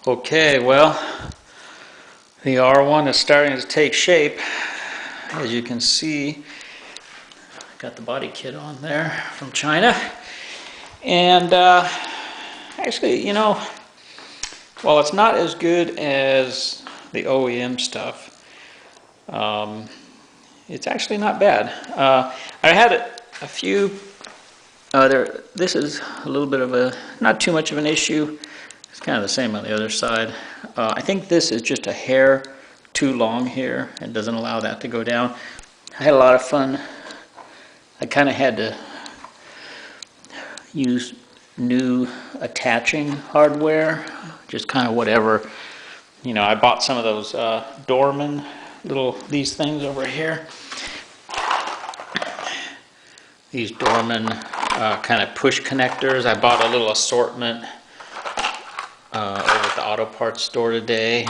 Okay, well, the R1 is starting to take shape. As you can see, got the body kit on there from China. And actually, while it's not as good as the OEM stuff, it's actually not bad. I had a few, this is a little bit of a, not too much of an issue. It's kind of the same on the other side. I think this is just a hair too long here and doesn't allow that to go down. I had a lot of fun. I kind of had to use new attaching hardware, just kind of whatever. I bought some of those Dorman these things over here. These Dorman kind of push connectors. I bought a little assortment over at the auto parts store today.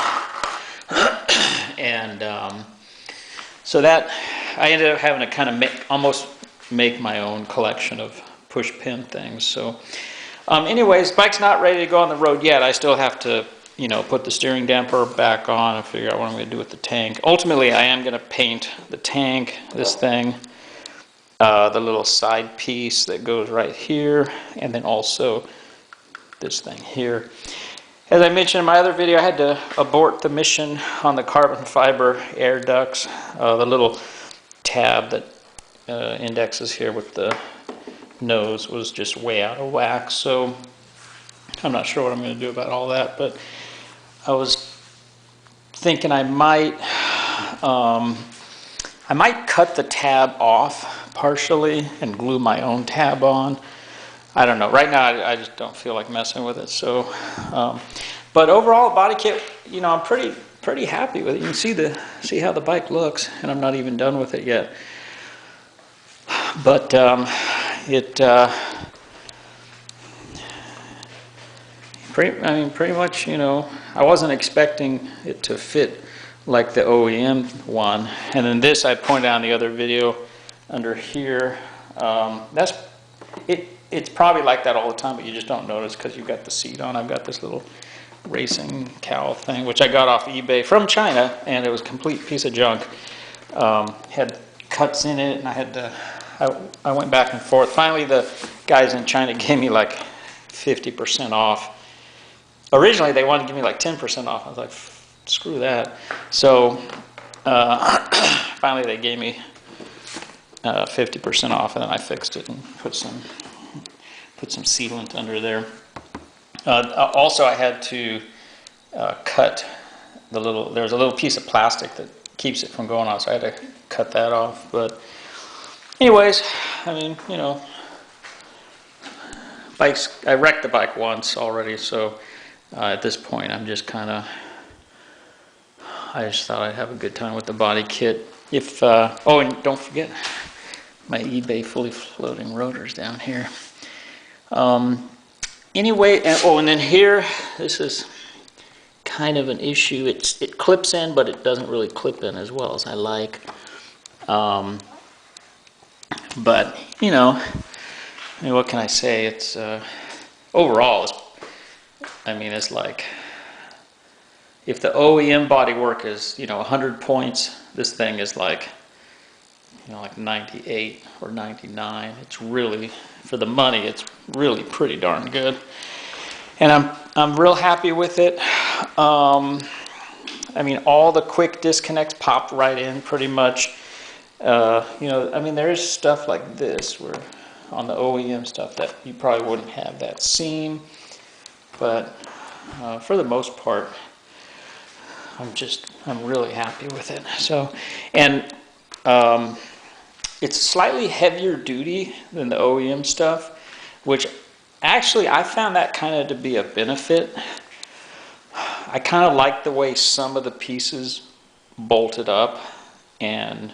And so that I ended up having to kind of almost make my own collection of push pin things. So anyways, bike's not ready to go on the road yet. I still have to put the steering damper back on and figure out what I'm going to do with the tank. Ultimately, I am going to paint the tank, this thing, the little side piece that goes right here, and then also this thing here. As I mentioned in my other video, I had to abort the mission on the carbon fiber air ducts. The little tab that indexes here with the nose was just way out of whack, so I'm not sure what I'm going to do about all that, but I was thinking I might cut the tab off partially and glue my own tab on. I don't know. Right now, I just don't feel like messing with it. So, but overall, body kit, I'm pretty happy with it. You can see how the bike looks, and I'm not even done with it yet. But pretty much, I wasn't expecting it to fit like the OEM one. And then this, I pointed out in the other video under here. That's it. It's probably like that all the time, but you just don't notice because you've got the seat on. I've got this little racing cowl thing, which I got off eBay from China, and it was a complete piece of junk. Had cuts in it, and I went back and forth. Finally, the guys in China gave me like 50% off. Originally, they wanted to give me like 10% off. I was like, screw that. So finally, they gave me 50% off, and then I fixed it and put some sealant under there. Also, I had to cut there's a little piece of plastic that keeps it from going off, so I had to cut that off. But anyways, bikes, I wrecked the bike once already, so at this point I'm just I just thought I'd have a good time with the body kit. Oh, and don't forget my eBay fully floating rotors down here. Anyway, and then here, this is kind of an issue. It clips in, but it doesn't really clip in as well as I like. But what can I say? It's overall, it's like if the OEM bodywork is 100 points, this thing is like 98 or 99. It's really, for the money, it's really pretty darn good, and I'm real happy with it. All the quick disconnects popped right in pretty much. There is stuff like this where on the OEM stuff that you probably wouldn't have that seam, but for the most part, I'm really happy with it. So, and it's slightly heavier duty than the OEM stuff, which actually I found that kind of to be a benefit. I kind of like the way some of the pieces bolted up, and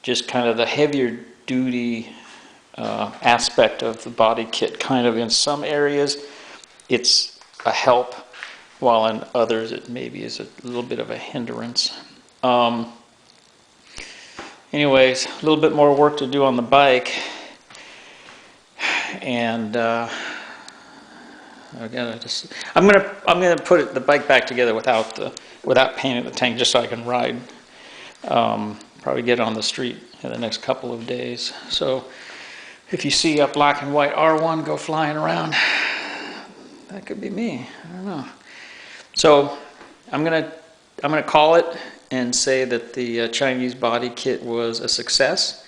just kind of the heavier duty aspect of the body kit. Kind of in some areas it's a help, while in others it maybe is a little bit of a hindrance. Anyways, a little bit more work to do on the bike, and I'm gonna put the bike back together without painting the tank, just so I can ride. Probably get on the street in the next couple of days. So if you see a black and white R1 go flying around, that could be me. I don't know. So I'm gonna call it and say that the Chinese body kit was a success.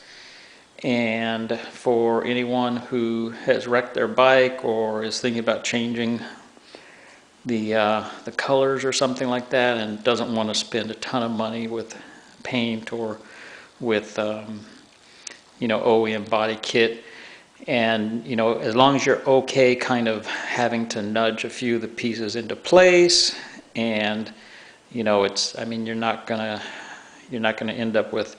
And for anyone who has wrecked their bike or is thinking about changing the colors or something like that, and doesn't want to spend a ton of money with paint or with OEM body kit, and as long as you're okay kind of having to nudge a few of the pieces into place, and you're not gonna end up with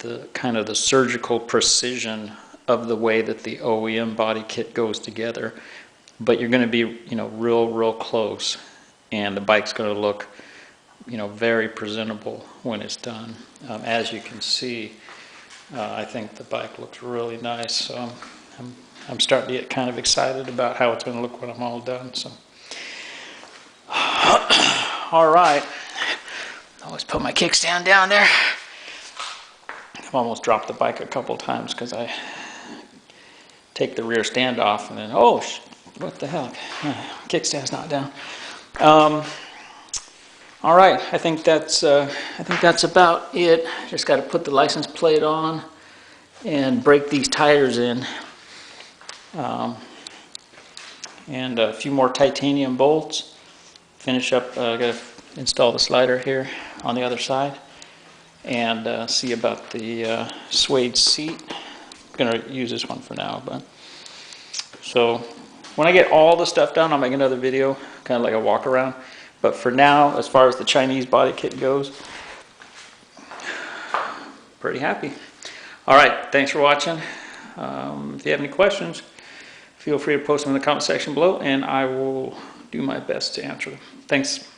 the kind of the surgical precision of the way that the OEM body kit goes together, but you're going to be real close, and the bike's going to look very presentable when it's done. As you can see, I think the bike looks really nice, so I'm starting to get kind of excited about how it's going to look when I'm all done. So all right, always put my kickstand down there. I've almost dropped the bike a couple times because I take the rear stand off and then, oh, what the heck, kickstand's not down. All right, I think that's about it. Just got to put the license plate on and break these tires in, and a few more titanium bolts. Finish up. Got to install the slider here on the other side. And see about the suede seat. I'm going to use this one for now. So when I get all the stuff done, I'll make another video, kind of like a walk around. But for now, as far as the Chinese body kit goes, pretty happy. All right, thanks for watching. If you have any questions, feel free to post them in the comment section below, and I will do my best to answer them. Thanks.